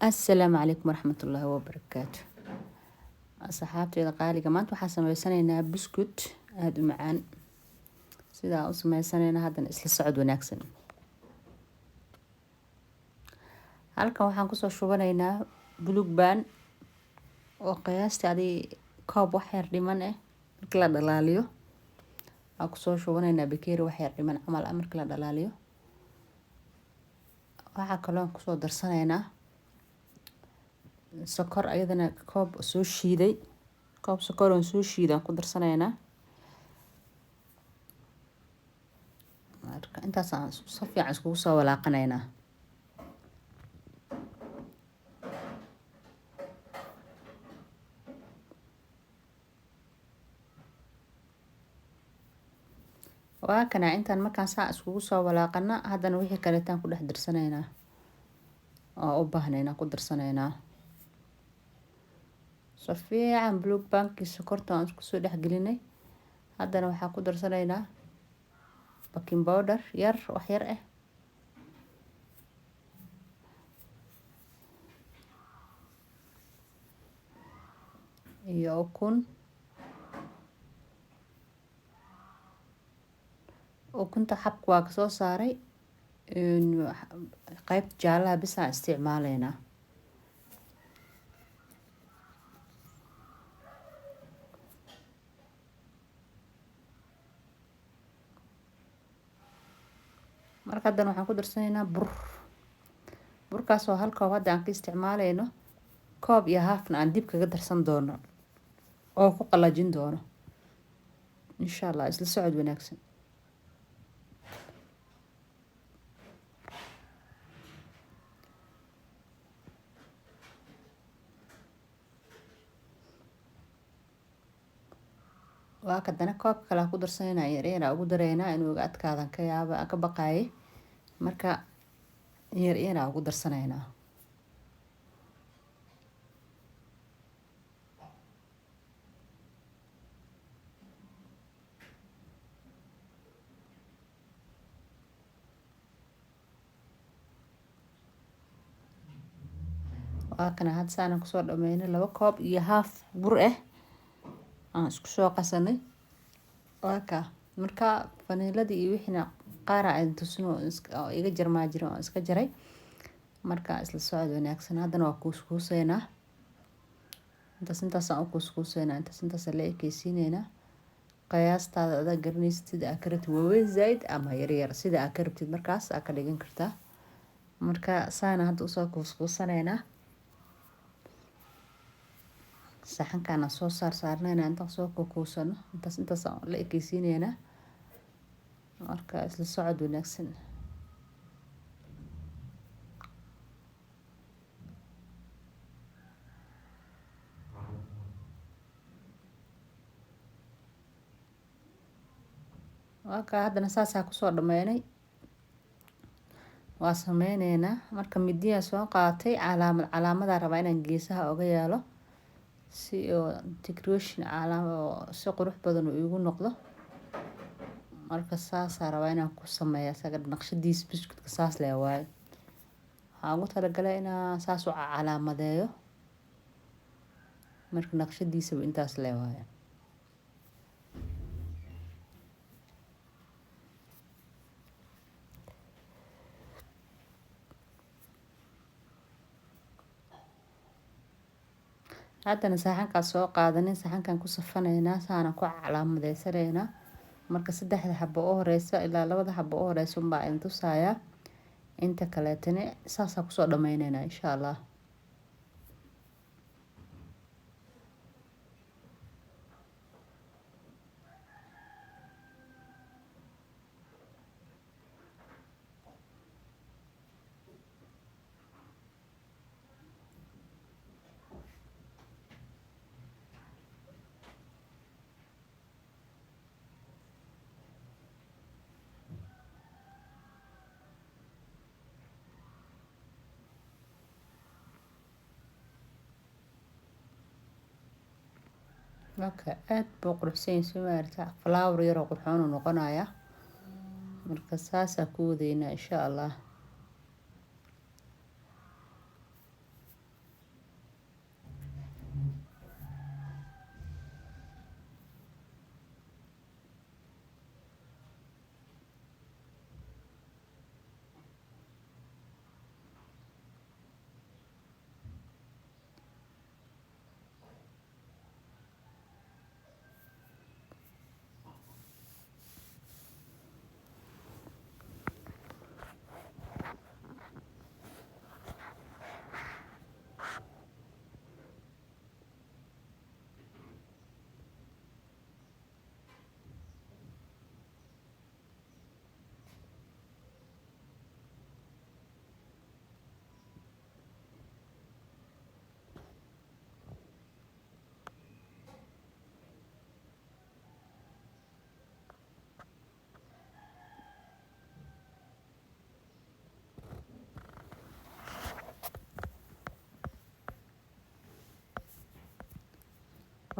السلام عليكم ورحمة الله وبركاته. أصحابتي qaaliga maanta waxaan sameysanaynaa buskut aad u macaan sidaa u sameysanaynaa haddana isla socod wanaagsan. Halkan waxaan kusoo shubanaynaa buluug baan oo qiyaastii adii koob wax yar dhiman marka la dhalaaliyo aan kusoo shubanaynaa bakeeri wax yar dhiman camal marka la dhalaaliyo. Waxaa kaloo kusoo darsanaynaa sokor ayadana koob soo shiiday koob sokor oo soo shiidan ku darsanaynaa. Marka intaas aan si fiican iskugu soo walaaqanaynaa. waa kana intaan markaan saa iskugu soo walaaqana haddana wixii kale taan ku dhex darsanaynaa oo u baahnayna ku darsanaynaa. So fiican buluug baankii sokorta aan isku soo dhex gelinay haddana waxaan ku darsanaynaa baking powder yar wax yar iyo ukunta xabka waa kasoo saaray qayb jaalaha bis aan isticmaalaynaa. marka haddana waxaan ku darsanaynaa burkaas oo hal koob hadda aan ka isticmaalayno koob iyo haafna aan dib kaga darsan doono oo ku qalajin doono insha Allah isla socod wanaagsan. waa kadana koob kale ku darsanaynaa yar ugu dareynaa inuu uga adkaadan ka yaaba ka baqaayay marka yar ugu darsanaynaa. waa kana had saan ku soo dhameynay 2 koob iyo haaf bur aan isku soo qasanay. waa ka marka vaniladii iyo wixina qaar aan tusno iga jarmaa jiro oo iska jaray marka isla socod wanaagsan. haddana waa kuuskuuseynaa intaas aan u kuuskuuseynaa intaas la ekeysiineynaa qiyaastaada aad garanaysid sida aad ka rabtid waaweyn zaid ama yar sida aad ka rabtid markaas aad ka dhigan kartaa. marka saana hadda usoo kuuskuusaneynaa saxankaana soo saarnayna intaan soo kuusano intaas la ekeysiineynaa marka isla socod wanaagsan. waa ka haddana saasaa kusoo dhameynay waa sameyneynaa marka midiyaa soo qaatay calaamada rabaa inaan geesaha uga yeelo si oo decoration si qurux badan uu igu noqdo. marka saasaa rabaa inaan ku sameeyo asaga naqshadiis biskutka saas leh waaye waxaan ugu talagalay inaan saas u calaamadeeyo marka naqshadiisa intaas leh waaye. haddana saxankaas soo qaadanay saxankan ku safanaynaa saana ku calaamadeysanaynaa marka 3 xabo oo horeysa ilaa 2 xabo oo horeysa baa in tusaaya inta kale tani saasa kusoo dhameynayna insha Allah. marka aad buu quruxsan yahay maarta flower yar oo qurxoon noqonaya marka saasa ku wadayna insha Allah.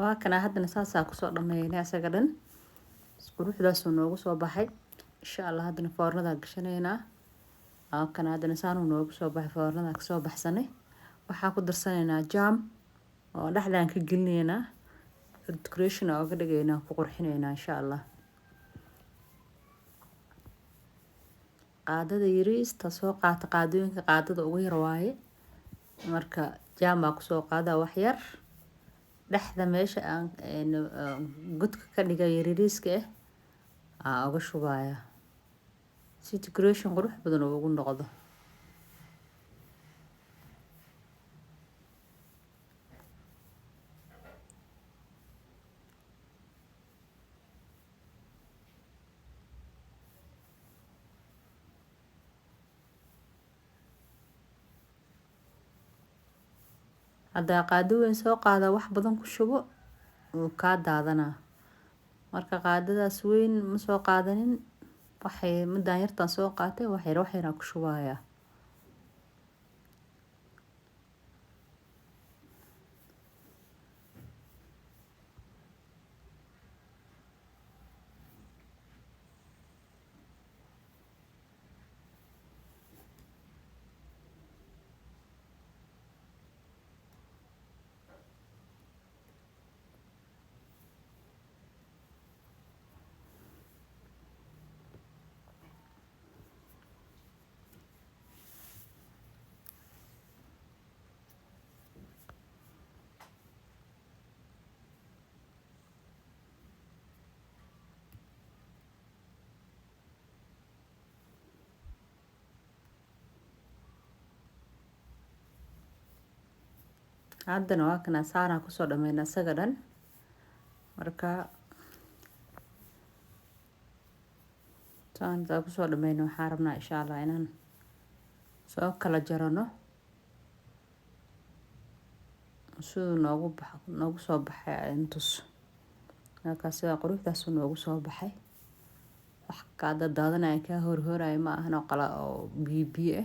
waa kana haddana saasaa kusoo dhameynay asaga dhan quruxdaasuu noogu soo baxay insha allah. haddana foornada gashanaynaa. waa kana haddana saanuu noogu soo baxay, foornada kasoo baxsanay. waxaa ku darsanaynaa jam oo dhexdaan ka gelinaynaa, decoration ooga dhigaynaa, ku qurxinaynaa insha allah. qaadada yariista soo qaata, qaadooyinka qaadada ugu yar waaye. marka jam baa kusoo qaadaa wax yar dhexda meesha aan godka ka dhigay yariiska uga shubaya si decoration qurux badan ugu noqdo. haddaa qaado weyn soo qaada wax badan ku shubo wuu kaa daadanaa. marka qaadadaas weyn ma soo qaadanin, waxay midaan yartaan soo qaatay wax yaraan ku shubaya. haddana waa kana saanaa kusoo dhameynaa isaga dhan. marka saantaa kusoo dhameyna waxaan rabnaa insha allah inaan soo kala jarano siduu noogu soo baxay intus. markaa sida quruxdaasuu noogu soo baxay, wax kaa daadanaya kaa horhoraya ma ahan oo qala oo biyo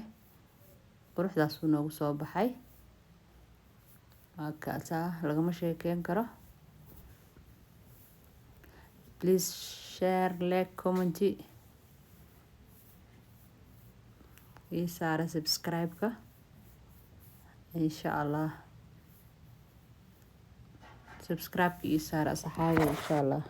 quruxdaasuu noogu soo baxay. kaasaa lagama sheekeyn karo. please share, like, comment ii saara subscribe-ka insha allah. subscribe-ka ii saara asxaabay insha allah.